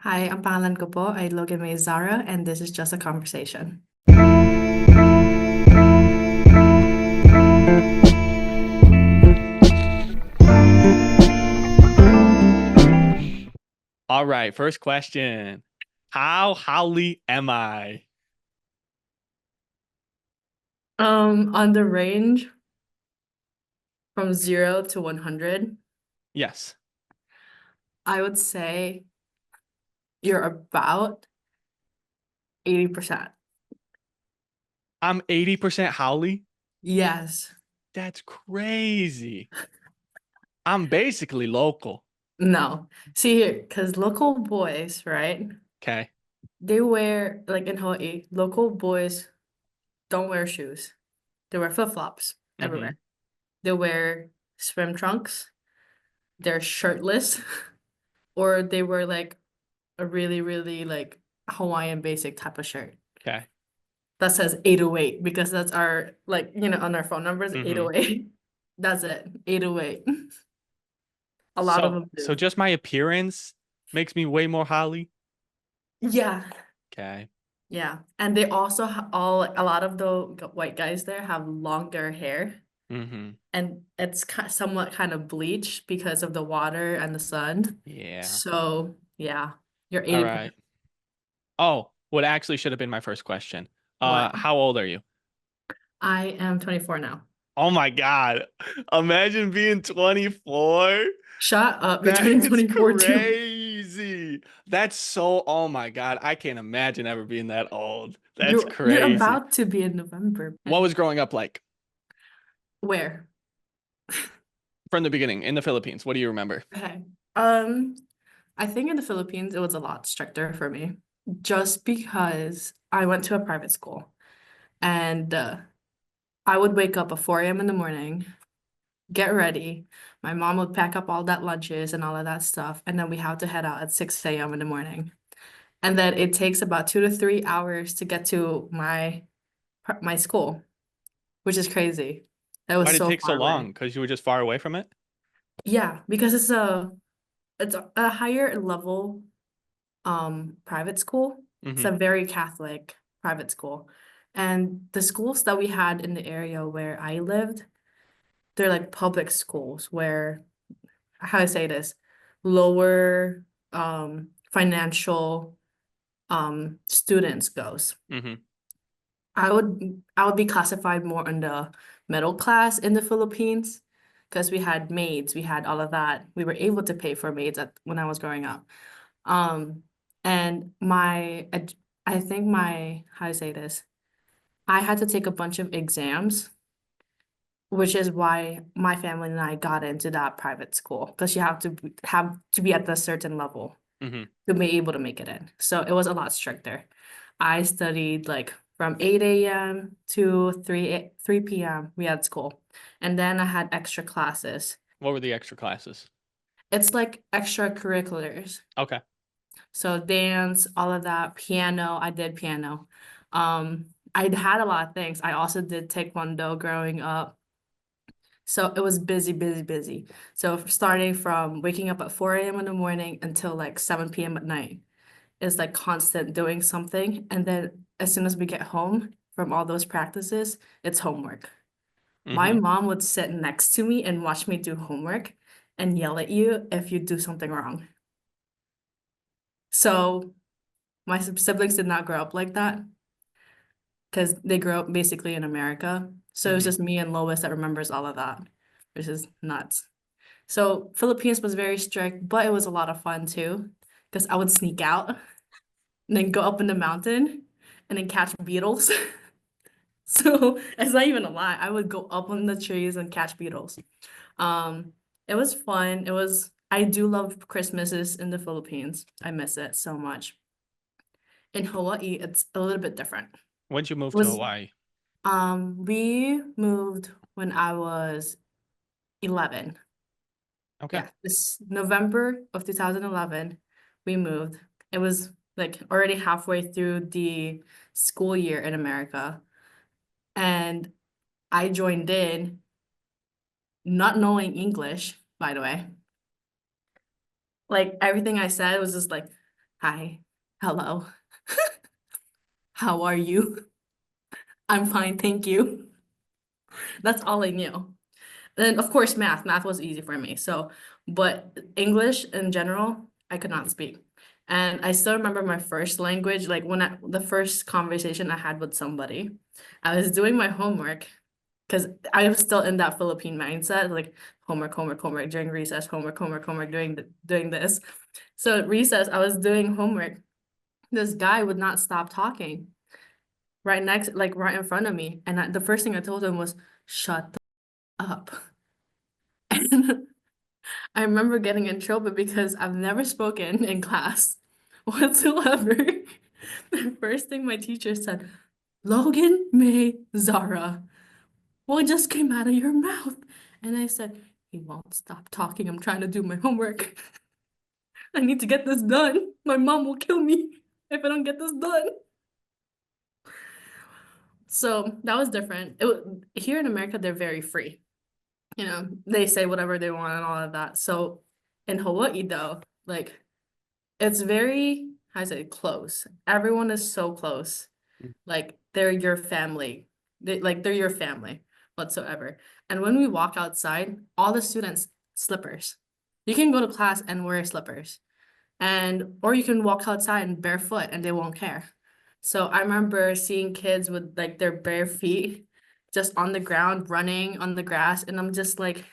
Hi, ang pangalan ko po ay Logan May Zara, and this is just a conversation. All right, first question. How Holly am I? On the range from 0 to 100, Yes. I would say you're about 80%. I'm 80% Holly. Yes. That's crazy. I'm basically local. No. See here, because local boys, right? Okay. They wear, like in Hawaii, local boys don't wear shoes. They wear flip-flops Mm-hmm. everywhere. They wear swim trunks. They're shirtless, or they wear like a really, really like Hawaiian basic type of shirt Okay. that says 808 because that's our like on our phone numbers Mm-hmm. 808. That's it, 808. A lot of So them so do. just my appearance makes me way more Holly. Yeah, Okay. yeah. And they also all a lot of the white guys there have longer hair Mm-hmm. and it's somewhat kind of bleached because of the water and the sun. Yeah. So, yeah, you're All 80%. right. Oh, what actually should have been my first question. What? How old are you? I am 24 now. Oh my God. Imagine being 24. Shut up. You're turning That's 24 too. crazy. That's so, oh my God. I can't imagine ever being that old. That's You're crazy. about to be in November, What man. was growing up like Where? from the beginning in the Philippines? What do you remember? Okay. Um, I think in the Philippines it was a lot stricter for me, just because I went to a private school and I would wake up at 4 a.m. in the morning, get ready. My mom would pack up all that lunches and all of that stuff, and then we have to head out at 6 a.m. in the morning. And then it takes about 2 to 3 hours to get to my school, which is crazy. That Why was did it so take so far long? away. Because you were just far away from it? Yeah, because it's a higher level private school. It's Mm-hmm. a very Catholic private school. And the schools that we had in the area where I lived, they're like public schools where, how do I say this, lower financial students goes. Mm-hmm. I would be classified more in the middle class in the Philippines because we had maids, we had all of that. We were able to pay for maids when I was growing up. Um, and I think how to say this, I had to take a bunch of exams, which is why my family and I got into that private school because you have to be at a certain level Mm-hmm. to be able to make it in. So it was a lot stricter. I studied like from 8 a.m. to 3 p.m. we had school. And then I had extra classes. What were the extra classes? It's like extracurriculars. Okay. So dance, all of that, piano, I did piano. I had a lot of things. I also did taekwondo growing up. So it was busy, busy, busy. So starting from waking up at 4 a.m. in the morning until like 7 p.m. at night is like constant doing something. And then as soon as we get home from all those practices, it's homework. My Mm-hmm. mom would sit next to me and watch me do homework and yell at you if you do something wrong. So my siblings did not grow up like that because they grew up basically in America. So it was Mm-hmm. just me and Lois that remembers all of that, which is nuts. So Philippines was very strict, but it was a lot of fun too because I would sneak out and then go up in the mountain and then catch beetles. So it's not even a lie. I would go up on the trees and catch beetles. Um, it was fun. I do love Christmases in the Philippines. I miss it so much. In Hawaii, it's a little bit different. When'd you move It to was Hawaii? we moved when I was 11. Okay. Yeah, this November of 2011, we moved. It was like already halfway through the school year in America. And I joined in not knowing English, by the way. Like everything I said was just like Hi, hello, how are you? I'm fine, thank you. That's all I knew. Then of course math. Math was easy for me. So, but English in general, I could not speak. And I still remember my first language, like the first conversation I had with somebody. I was doing my homework because I was still in that Philippine mindset, like homework, homework, homework during recess, homework, homework, homework, doing this. So at recess, I was doing homework. This guy would not stop talking right next, like right in front of me. And the first thing I told him was, shut the up. And I remember getting in trouble because I've never spoken in class whatsoever. The first thing my teacher said, Logan May Zara, what just came out of your mouth? And I said, he won't stop talking. I'm trying to do my homework. I need to get this done. My mom will kill me if I don't get this done. So that was different. Here in America, they're very free. You know, they say whatever they want and all of that. So in Hawaii, though, like it's very, how do I say, close. Everyone is so close. Like they're your family. They're your family whatsoever. And when we walk outside, all the students slippers. You can go to class and wear slippers. And or you can walk outside and barefoot and they won't care. So I remember seeing kids with like their bare feet just on the ground running on the grass and I'm just like,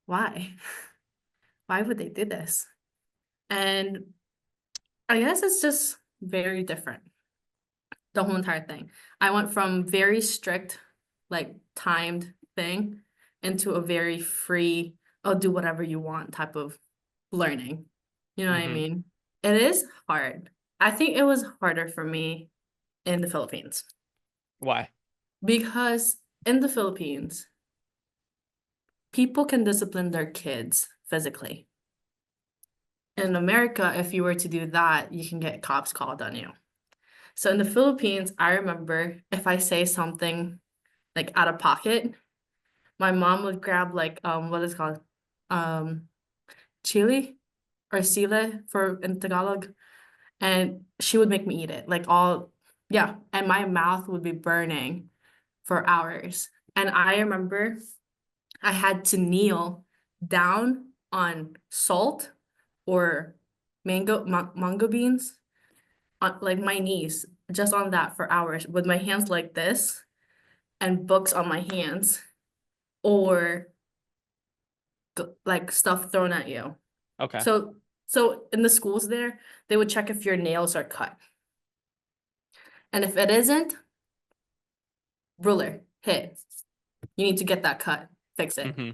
why? Why would they do this? And I guess it's just very different, the whole entire thing. I went from very strict, like timed thing into a very free, oh, do whatever you want type of learning. You know what I Mm-hmm. mean? It is hard. I think it was harder for me in the Philippines Why? because in the Philippines, people can discipline their kids physically. In America, if you were to do that, you can get cops called on you. So in the Philippines, I remember if I say something like out of pocket, my mom would grab like what is it called? Um chili or sile for in Tagalog, and she would make me eat it. Like all yeah, and my mouth would be burning for hours. And I remember I had to kneel down on salt or mango beans on like my knees, just on that for hours with my hands like this and books on my hands or like stuff thrown at you. Okay. So so in the schools there, they would check if your nails are cut. And if it isn't, ruler, hit. You need to get that cut, fix it. Mm-hmm.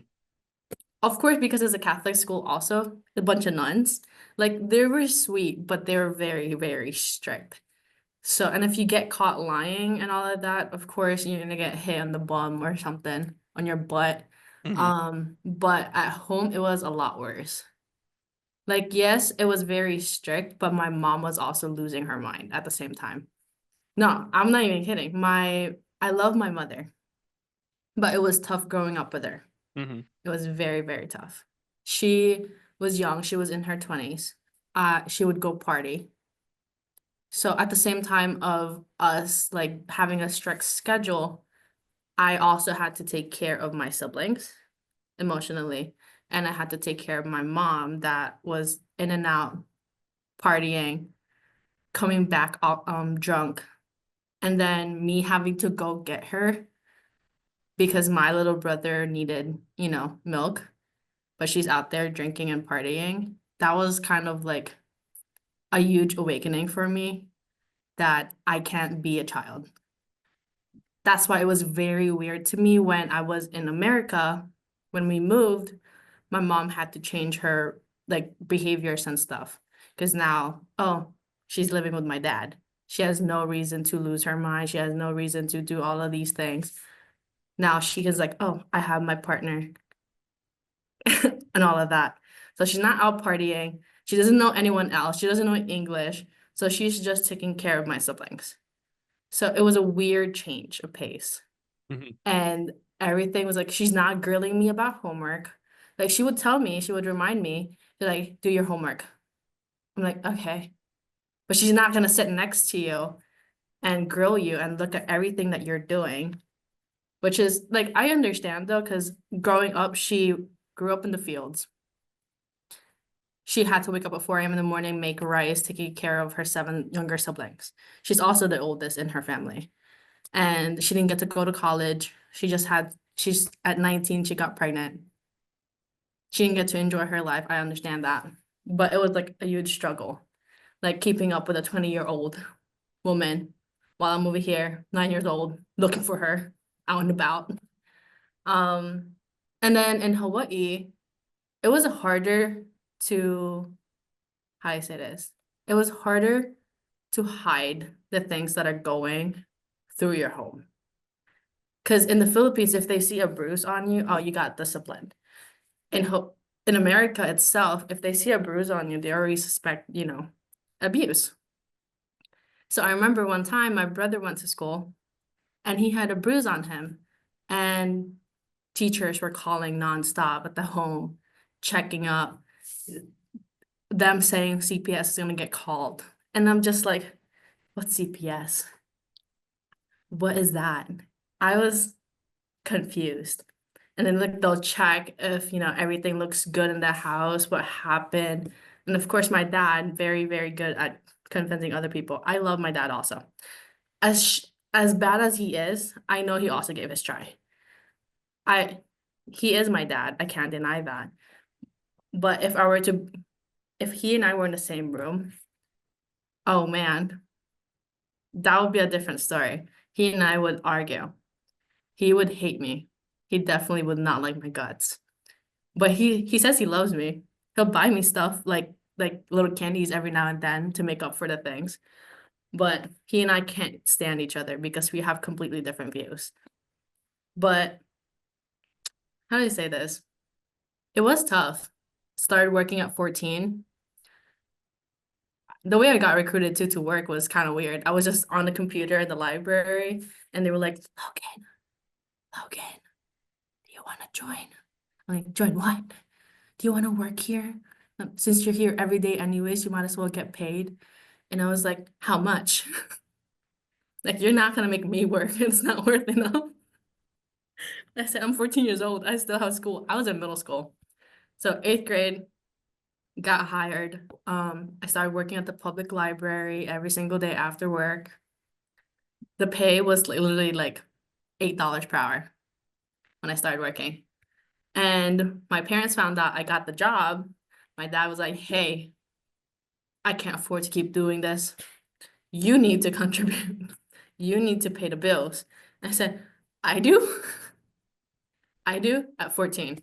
Of course, because it's a Catholic school also, a bunch of nuns, like they were sweet, but they were very, very strict. So, and if you get caught lying and all of that, of course, you're gonna get hit on the bum or something on your butt. Mm-hmm. But at home, it was a lot worse. Like, yes, it was very strict, but my mom was also losing her mind at the same time. No, I'm not even kidding. I love my mother, but it was tough growing up with her. Mm-hmm. It was very, very tough. She was young, she was in her 20s. She would go party. So at the same time of us like having a strict schedule, I also had to take care of my siblings emotionally. And I had to take care of my mom that was in and out partying, coming back drunk, and then me having to go get her because my little brother needed, milk, but she's out there drinking and partying. That was kind of like a huge awakening for me that I can't be a child. That's why it was very weird to me when I was in America, when we moved, my mom had to change her like behaviors and stuff. Because now, oh, she's living with my dad. She has no reason to lose her mind. She has no reason to do all of these things. Now she is like, oh, I have my partner and all of that. So she's not out partying. She doesn't know anyone else. She doesn't know English. So she's just taking care of my siblings. So it was a weird change of pace. Mm-hmm. And everything was like, she's not grilling me about homework. Like she would tell me, she would remind me, like, do your homework. I'm like, okay. But she's not gonna sit next to you and grill you and look at everything that you're doing. Which is like I understand though, because growing up, she grew up in the fields. She had to wake up at 4 a.m. in the morning, make rice, taking care of her seven younger siblings. She's also the oldest in her family. And she didn't get to go to college. She's at 19, she got pregnant. She didn't get to enjoy her life. I understand that. But it was like a huge struggle, like keeping up with a 20-year-old woman while I'm over here, 9 years old, looking for her out and about. Um, and then in Hawaii, it was harder to, how do I say this? It was harder to hide the things that are going through your home. Because in the Philippines, if they see a bruise on you, oh, you got disciplined. In America itself, if they see a bruise on you, they already suspect, abuse. So I remember one time my brother went to school and he had a bruise on him, and teachers were calling nonstop at the home, checking up, them saying CPS is gonna get called. And I'm just like, what's CPS? What is that? I was confused. And then like they'll check if, everything looks good in the house, what happened. And of course, my dad, very, very good at convincing other people. I love my dad also. As bad as he is, I know he also gave his try. I he is my dad. I can't deny that. But if he and I were in the same room, oh man, that would be a different story. He and I would argue. He would hate me. He definitely would not like my guts. But he says he loves me. He'll buy me stuff like little candies every now and then to make up for the things. But he and I can't stand each other because we have completely different views. But how do I say this? It was tough. Started working at 14. The way I got recruited to work was kind of weird. I was just on the computer in the library and they were like, Logan, do you want to join? I'm like, join what? Do you want to work here? Since you're here every day anyways, you might as well get paid. And I was like, how much? Like, you're not gonna make me work. It's not worth enough. I said, I'm 14 years old. I still have school. I was in middle school. So 8th grade, got hired. I started working at the public library every single day after work. The pay was literally like $8 per hour when I started working. And my parents found out I got the job. My dad was like, hey, I can't afford to keep doing this. You need to contribute. You need to pay the bills. I said, I do? I do at 14.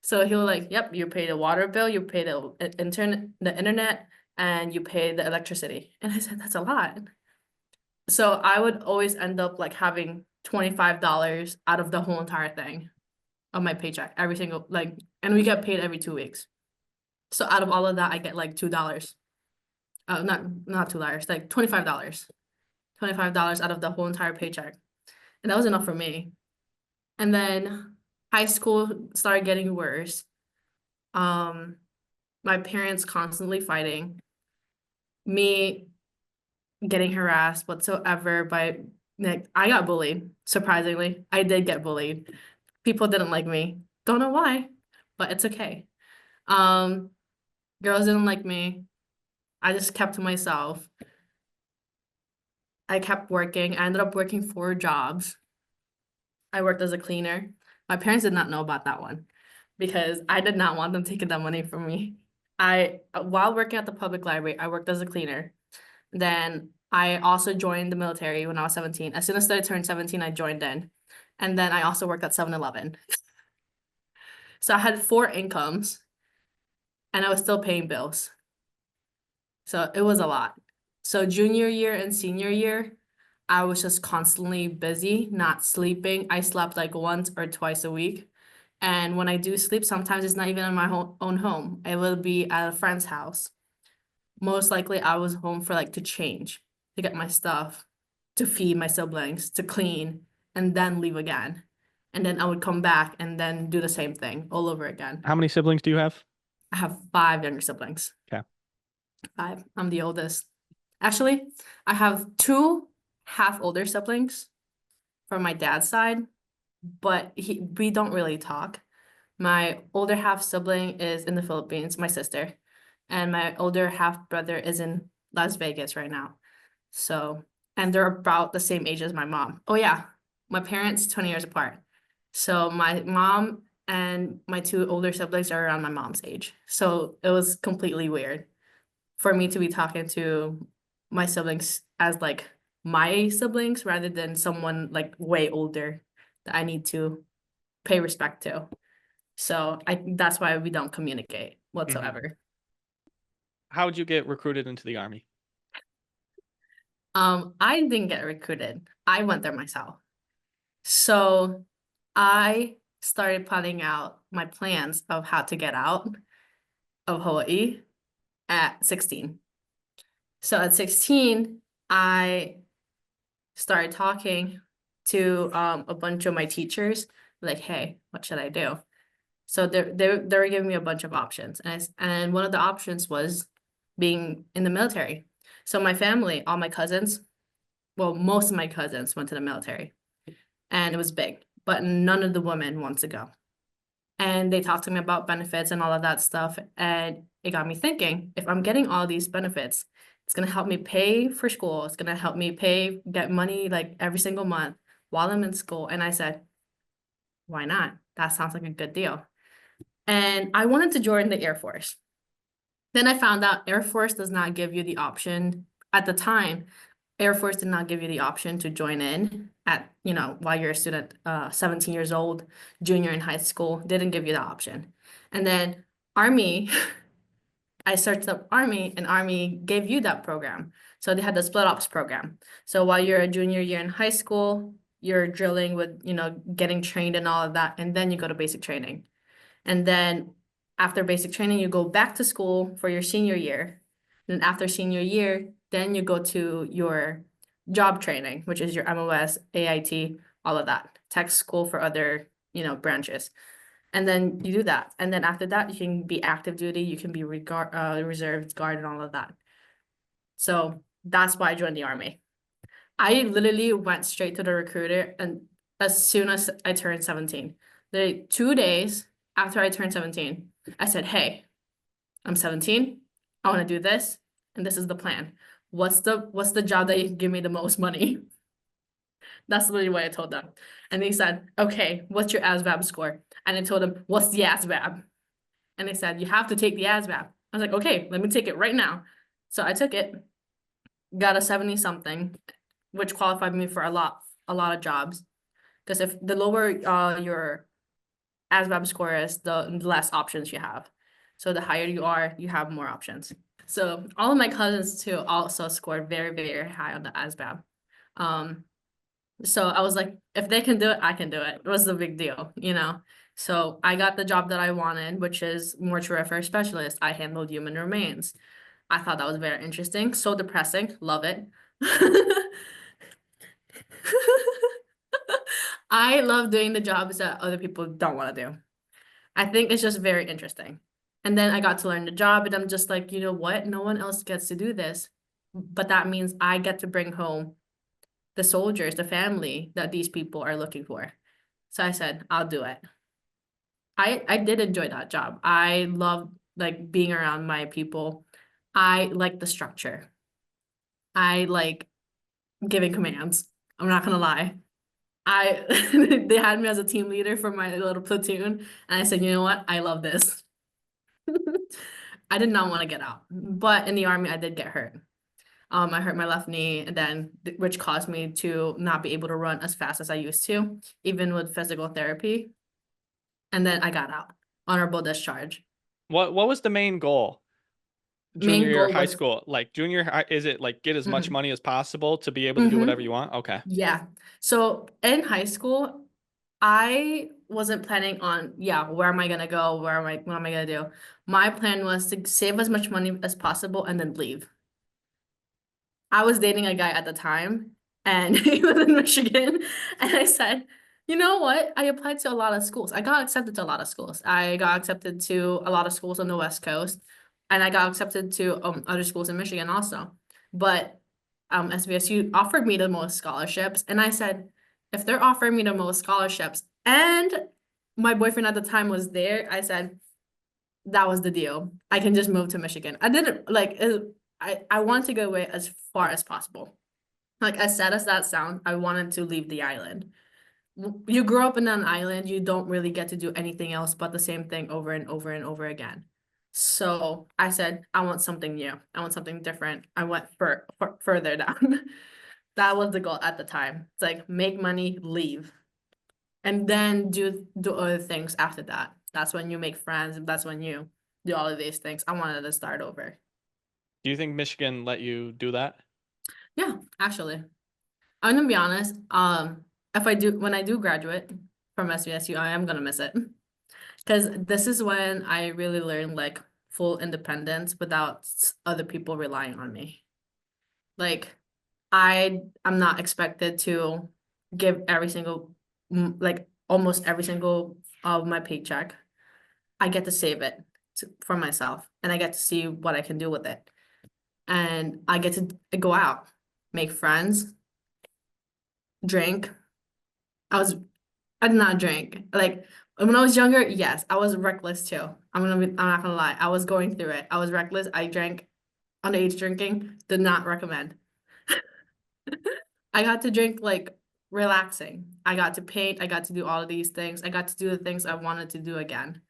So he was like, yep, you pay the water bill, you pay the internet, and you pay the electricity. And I said, that's a lot. So I would always end up like having $25 out of the whole entire thing of my paycheck, every single and we get paid every 2 weeks. So out of all of that, I get like $2. Not $2, like $25. $25 out of the whole entire paycheck. And that was enough for me. And then high school started getting worse. My parents constantly fighting, me getting harassed whatsoever by like I got bullied, surprisingly. I did get bullied. People didn't like me. Don't know why, but it's okay. Um, Girls didn't like me. I just kept to myself. I kept working. I ended up working 4 jobs. I worked as a cleaner. My parents did not know about that one because I did not want them taking that money from me. While working at the public library, I worked as a cleaner. Then I also joined the military when I was 17. As soon as I turned 17, I joined in. And then I also worked at 7-Eleven. So I had 4 incomes and I was still paying bills. So it was a lot. So junior year and senior year, I was just constantly busy, not sleeping. I slept like once or twice a week. And when I do sleep, sometimes it's not even in my own home. It will be at a friend's house. Most likely I was home for like to change, to get my stuff, to feed my siblings, to clean, and then leave again. And then I would come back and then do the same thing all over again. How many siblings do you have? I have 5 younger siblings. Okay. 5. I'm the oldest. Actually, I have two half older siblings from my dad's side, but we don't really talk. My older half sibling is in the Philippines, my sister, and my older half brother is in Las Vegas right now. So, and they're about the same age as my mom. Oh yeah, my parents 20 years apart. So my mom and my two older siblings are around my mom's age. So it was completely weird for me to be talking to my siblings as like my siblings rather than someone like way older that I need to pay respect to. So that's why we don't communicate Mhm. whatsoever. How would you get recruited into the army? I didn't get recruited. I went there myself. So I started planning out my plans of how to get out of Hawaii at 16. So at 16, I started talking to a bunch of my teachers, like, hey, what should I do? So they were giving me a bunch of options. And one of the options was being in the military. So my family, all my cousins, well, most of my cousins went to the military and it was big, but none of the women wants to go. And they talked to me about benefits and all of that stuff. And it got me thinking, if I'm getting all these benefits, it's gonna help me pay for school. It's gonna help me get money like every single month while I'm in school. And I said, why not? That sounds like a good deal. And I wanted to join the Air Force. Then I found out Air Force does not give you the option at the time. Air Force did not give you the option to join in at, while you're a student, 17 years old, junior in high school, didn't give you the option. And then Army, I searched up Army and Army gave you that program. So they had the split ops program. So while you're a junior year in high school, you're drilling with, getting trained and all of that, and then you go to basic training. And then after basic training, you go back to school for your senior year. Then after senior year, then you go to your job training, which is your MOS, AIT, all of that. Tech school for other, branches. And then you do that. And then after that, you can be active duty, you can be reserves, guard, and all of that. So that's why I joined the Army. I literally went straight to the recruiter and as soon as I turned 17, the 2 days after I turned 17, I said, hey, I'm 17. I want to do this, and this is the plan. What's the job that you can give me the most money? That's literally what I told them. And they said, okay, what's your ASVAB score? And I told them, what's the ASVAB? And they said, you have to take the ASVAB. I was like, okay, let me take it right now. So I took it, got a 70 something, which qualified me for a lot of jobs. Because if the lower your ASVAB score is, the less options you have. So the higher you are, you have more options. So all of my cousins too also scored very, very high on the ASVAB. So I was like, if they can do it, I can do it. It was the big deal. So I got the job that I wanted, which is mortuary affairs specialist. I handled human remains. I thought that was very interesting. So depressing. Love it. I love doing the jobs that other people don't want to do. I think it's just very interesting. And then I got to learn the job, and I'm just like, you know what? No one else gets to do this. But that means I get to bring home the soldiers, the family that these people are looking for. So I said, I'll do it. I did enjoy that job. I love like being around my people. I like the structure. I like giving commands. I'm not gonna lie. I they had me as a team leader for my little platoon, and I said, you know what? I love this. I did not want to get out, but in the army, I did get hurt. I hurt my left knee, and then which caused me to not be able to run as fast as I used to, even with physical therapy. And then I got out, honorable discharge. What was the main goal? Junior Main year of goal high was, school, like junior high, is it like get as much mhm, money as possible to be able to do whatever mhm, you want? Okay. yeah. So in high school, I wasn't planning on, yeah, where am I gonna go? What am I gonna do? My plan was to save as much money as possible and then leave. I was dating a guy at the time and he was in Michigan. And I said, you know what? I applied to a lot of schools. I got accepted to a lot of schools. I got accepted to a lot of schools on the West Coast. and I got accepted to other schools in Michigan also. But SVSU offered me the most scholarships, and I said, if they're offering me the most scholarships, and my boyfriend at the time was there, I said that was the deal. I can just move to Michigan. I didn't like I wanted to go away as far as possible. Like as sad as that sounds, I wanted to leave the island. You grow up in an island, you don't really get to do anything else but the same thing over and over and over again. So I said, I want something new. I want something different. I went further down. That was the goal at the time. It's like make money, leave, and then do other things after that. That's when you make friends. That's when you do all of these things. I wanted to start over. Do you think Michigan let you do that? Yeah, actually. I'm gonna be honest. If I do when I do graduate from SVSU, I am gonna miss it. Because this is when I really learned like full independence without other people relying on me. Like I'm not expected to give every single like almost every single of my paycheck. I get to save it for myself and I get to see what I can do with it. And I get to go out, make friends, drink. I did not drink. Like when I was younger, yes, I was reckless too. I'm not gonna lie. I was going through it. I was reckless. I drank underage drinking. Did not recommend. I got to drink like relaxing. I got to paint. I got to do all of these things. I got to do the things I wanted to do again.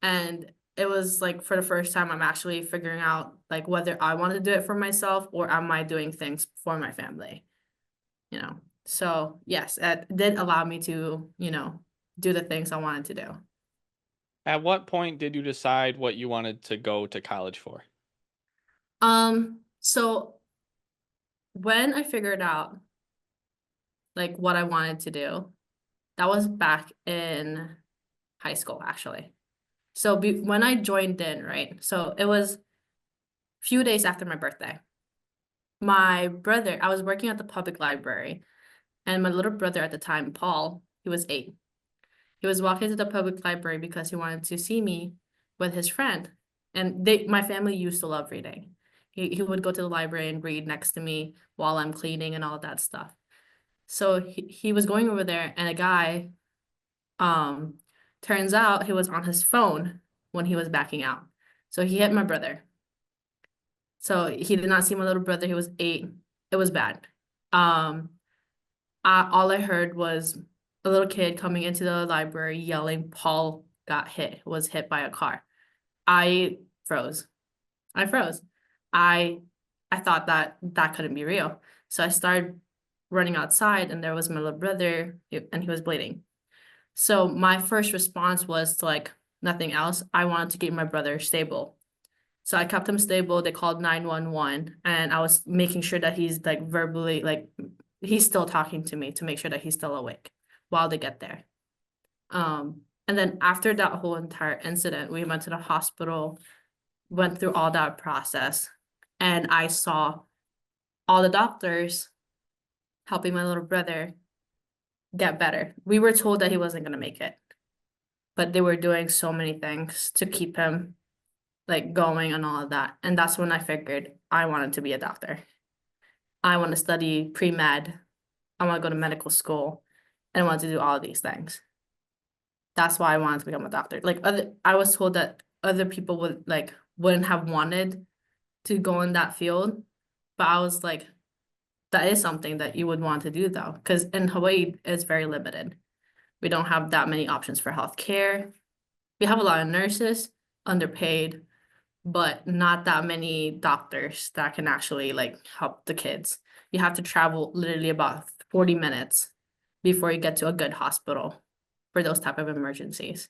And it was like for the first time, I'm actually figuring out like whether I want to do it for myself or am I doing things for my family, you know? So yes, it did allow me to, do the things I wanted to do. At what point did you decide what you wanted to go to college for? So when I figured out like what I wanted to do, that was back in high school, actually. So when I joined in, right? So it was a few days after my birthday. My brother, I was working at the public library, and my little brother at the time, Paul, he was 8. He was walking to the public library because he wanted to see me with his friend. And my family used to love reading. He would go to the library and read next to me while I'm cleaning and all that stuff. So he was going over there, and a guy, um, turns out he was on his phone when he was backing out. So he hit my brother. So he did not see my little brother. He was 8. It was bad. Um, all I heard was a little kid coming into the library yelling, Paul was hit by a car. I froze. I froze. I I thought that couldn't be real. So I started running outside and there was my little brother and he was bleeding. So my first response was to like nothing else. I wanted to keep my brother stable. So I kept him stable. They called 911 and I was making sure that he's like verbally like he's still talking to me to make sure that he's still awake while they get there. And then after that whole entire incident, we went to the hospital, went through all that process, and I saw all the doctors helping my little brother get better. We were told that he wasn't gonna make it, but they were doing so many things to keep him like going and all of that. And that's when I figured I wanted to be a doctor. I want to study pre-med. I want to go to medical school and I want to do all of these things. That's why I wanted to become a doctor. I was told that other people wouldn't have wanted to go in that field, but I was like, that is something that you would want to do though, because in Hawaii it's very limited. We don't have that many options for healthcare. We have a lot of nurses, underpaid, but not that many doctors that can actually like help the kids. You have to travel literally about 40 minutes before you get to a good hospital for those type of emergencies.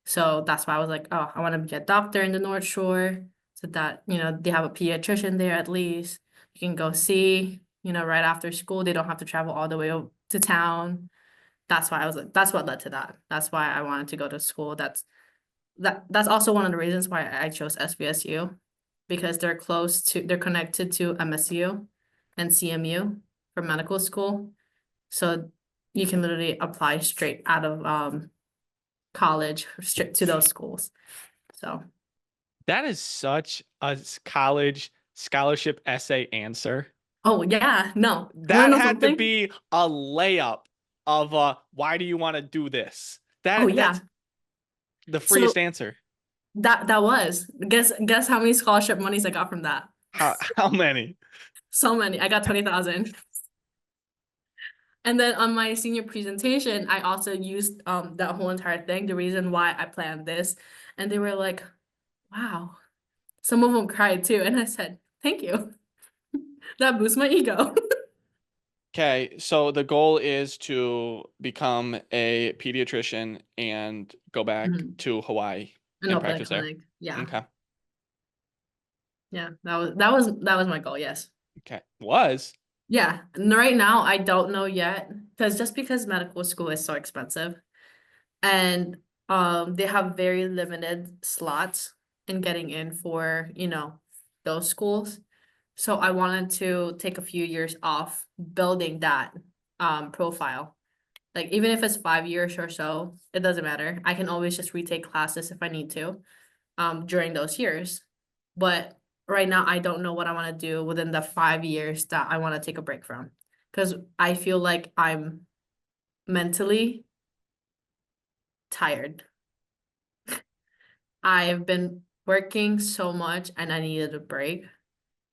So that's why I was like, oh, I want to be a doctor in the North Shore so that, they have a pediatrician there at least. You can go see, right after school. They don't have to travel all the way to town. That's why I was like, that's what led to that. That's why I wanted to go to school. That's also one of the reasons why I chose SVSU because they're connected to MSU and CMU for medical school. So you can literally apply straight out of college straight to those schools. So That is such a college scholarship essay answer. Oh yeah, no. Wanna That know had to something? be a layup of why do you want to do this? Oh That's yeah. the So freest answer. that was guess how many scholarship monies I got from that? How many? So many. I got 20,000. And then on my senior presentation, I also used that whole entire thing, the reason why I planned this. And they were like, wow. Some of them cried too. And I said, thank you. That boosts my ego. Okay, so the goal is to become a pediatrician and go back Mhm. to Hawaii And and open a practice there. clinic. Yeah. Okay. Yeah. That was my goal, yes. Okay. Was. Yeah. And right now I don't know yet. Because medical school is so expensive. And they have very limited slots in getting in for, those schools. So I wanted to take a few years off building that profile. Like even if it's 5 years or so, it doesn't matter. I can always just retake classes if I need to during those years. But right now I don't know what I want to do within the 5 years that I want to take a break from. Because I feel like I'm mentally tired. I've been working so much and I needed a break.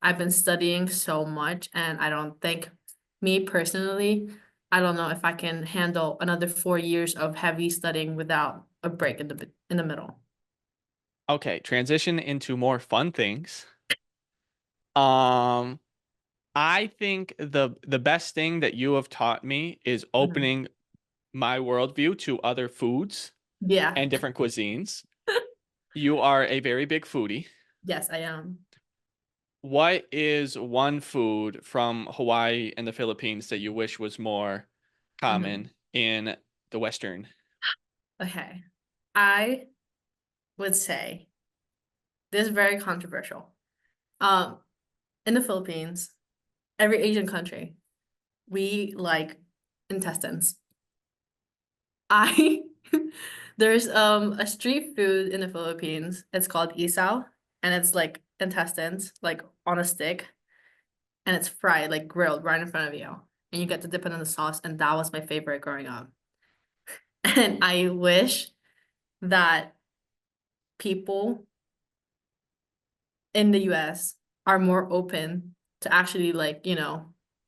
I've been studying so much and I don't think me personally, I don't know if I can handle another 4 years of heavy studying without a break in the middle. Okay, transition into more fun things. Um, I think the best thing that you have taught me is Mhm. opening my worldview to other foods Yeah. and different cuisines. You are a very big foodie. Yes, I am. What is one food from Hawaii and the Philippines that you wish was more Mhm. common in the Western? Okay. I would say this is very controversial. Um, in the Philippines, every Asian country, we like intestines. I there's a street food in the Philippines. It's called isaw, and it's like intestines, like on a stick, and it's fried, like grilled right in front of you. And you get to dip it in the sauce, and that was my favorite growing up. And I wish that people in the US are more open to actually like,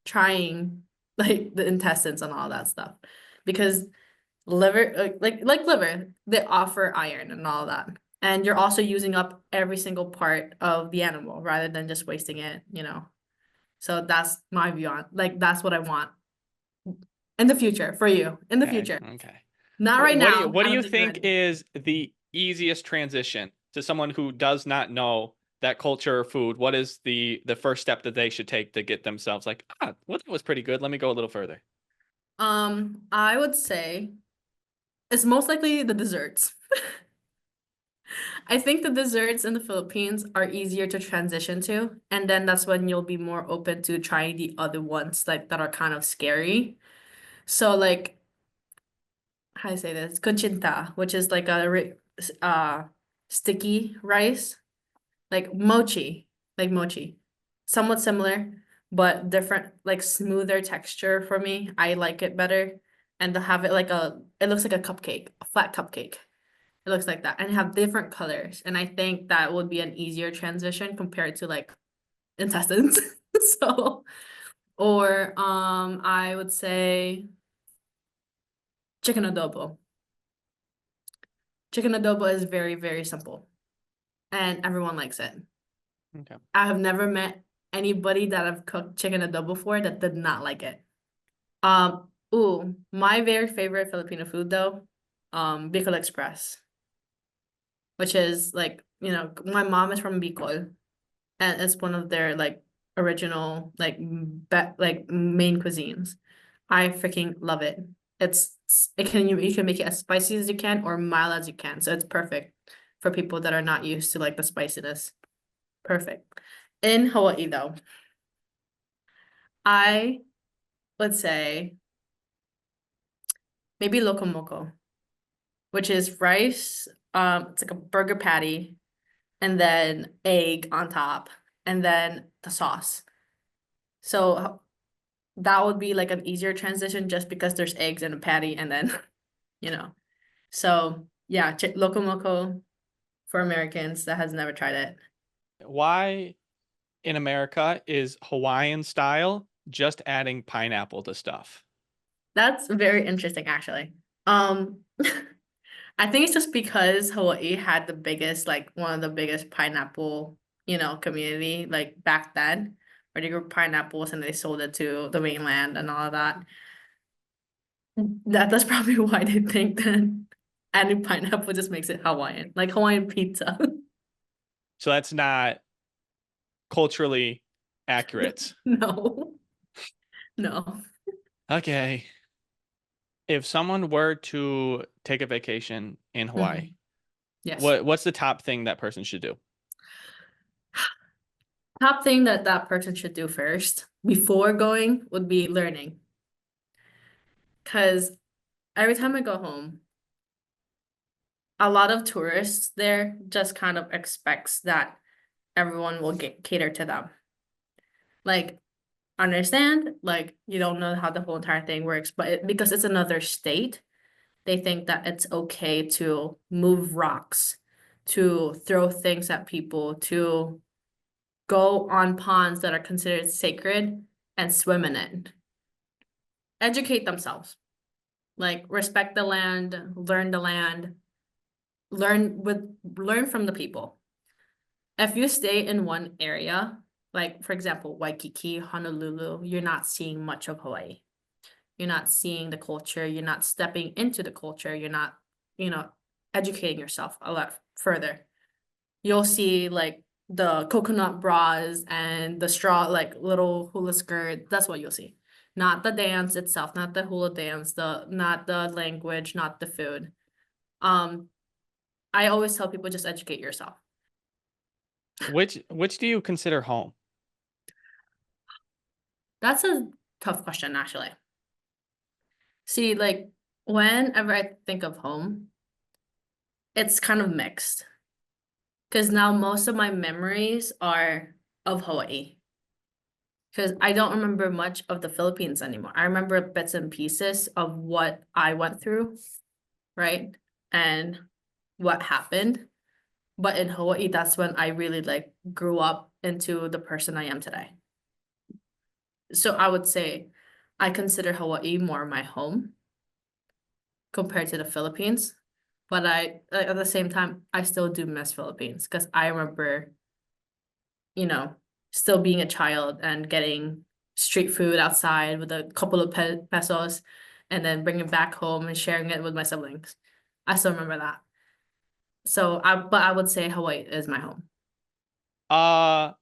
trying like the intestines and all that stuff. Because liver, like liver, they offer iron and all that. And you're also using up every single part of the animal rather than just wasting it. So that's my view on like that's what I want in the future for you. In the Okay, future. okay. Not right What do you now. what I do don't you think you're think ready. is the easiest transition to someone who does not know that culture or food? What is the first step that they should take to get themselves like, well, that was pretty good. Let me go a little further. I would say it's most likely the desserts. I think the desserts in the Philippines are easier to transition to, and then that's when you'll be more open to trying the other ones like that are kind of scary. So like how do I say this? Conchinta, which is like uh sticky rice, like mochi. Somewhat similar, but different, like smoother texture for me. I like it better. And to have it it looks like a cupcake, a flat cupcake. It looks like that and have different colors. And I think that would be an easier transition compared to like intestines. So, or I would say chicken adobo. Chicken adobo is very, very simple and everyone likes it. Okay. I have never met anybody that I've cooked chicken adobo for that did not like it. My very favorite Filipino food though, Bicol Express, which is like, my mom is from Bicol and it's one of their like original like main cuisines. I freaking love it. You can make it as spicy as you can or mild as you can. So it's perfect for people that are not used to like the spiciness. Perfect. In Hawaii though, I would say maybe loco moco, which is rice. It's like a burger patty and then egg on top, and then the sauce. So that would be like an easier transition just because there's eggs in a patty and then, you know. So yeah, loco moco for Americans that has never tried it. Why in America is Hawaiian style just adding pineapple to stuff? That's very interesting, actually. Um, I think it's just because Hawaii had the biggest, like one of the biggest pineapple, community like back then, where they grew pineapples and they sold it to the mainland and all of that. That's probably why they think that adding pineapple just makes it Hawaiian, like Hawaiian pizza. So that's not culturally accurate. No, no. Okay. If someone were to take a vacation in Hawaii, Mhm. Yes. what's the top thing that person should do? Top thing that that person should do first before going would be learning. Because every time I go home, a lot of tourists there just kind of expects that everyone will get cater to them. Like, understand, like you don't know how the whole entire thing works, but because it's another state, they think that it's okay to move rocks, to throw things at people, to go on ponds that are considered sacred and swim in it. Educate themselves. Like respect the land, learn from the people. If you stay in one area, like for example, Waikiki, Honolulu, you're not seeing much of Hawaii. You're not seeing the culture, you're not stepping into the culture, you're not, you know, educating yourself a lot further. You'll see like the coconut bras and the straw, like little hula skirt. That's what you'll see. Not the dance itself, not the hula dance, not the language, not the food. Um, I always tell people just educate yourself. Which do you consider home? That's a tough question, actually. See, like whenever I think of home, it's kind of mixed. Because now most of my memories are of Hawaii. Because I don't remember much of the Philippines anymore. I remember bits and pieces of what I went through, right? And what happened. But in Hawaii, that's when I really like grew up into the person I am today. So I would say I consider Hawaii more my home compared to the Philippines. But at the same time, I still do miss Philippines because I remember, you know, still being a child and getting street food outside with a couple of pesos and then bringing it back home and sharing it with my siblings. I still remember that. But I would say Hawaii is my home. Uh,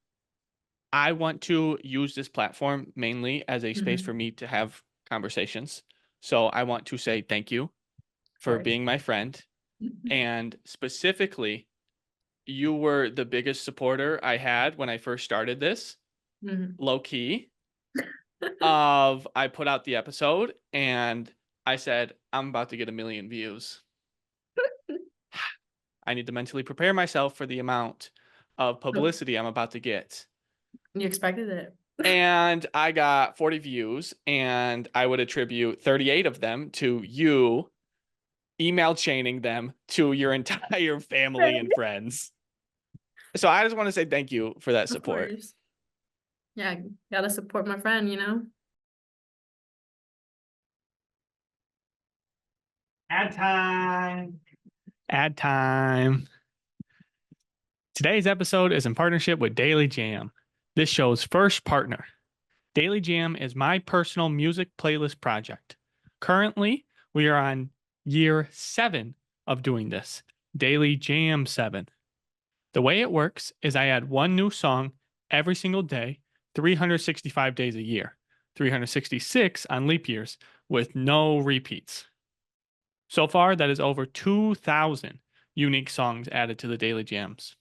I want to use this platform mainly as a space for Mhm. me to have conversations. So I want to say thank you Of for course. being my friend. And specifically, you were the biggest supporter I had when I first started this, Mhm. low key, of I put out the episode and I said, I'm about to get 1 million views. I need to mentally prepare myself for the amount of publicity I'm about to get. You expected it. And I got 40 views, and I would attribute 38 of them to you email chaining them to your entire family and friends. So I just want to say thank you for that Of support. course. Yeah, gotta support my friend, you know? Ad time. Ad time. Today's episode is in partnership with Daily Jam, this show's first partner. Daily Jam is my personal music playlist project. Currently, we are on year 7 of doing this, Daily Jam 7. The way it works is I add one new song every single day, 365 days a year, 366 on leap years, with no repeats. So far, that is over 2,000 unique songs added to the Daily Jams.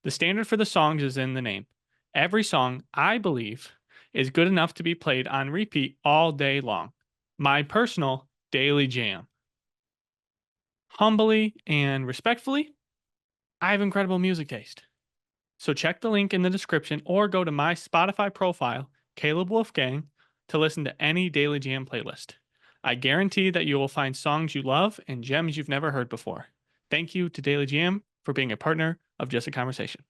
The standard for the songs is in the name. Every song, I believe, is good enough to be played on repeat all day long. My personal Daily Jam. Humbly and respectfully, I have incredible music taste. So check the link in the description or go to my Spotify profile, Caleb Wolfgang, to listen to any Daily Jam playlist. I guarantee that you will find songs you love and gems you've never heard before. Thank you to Daily Jam for being a partner of Just a Conversation.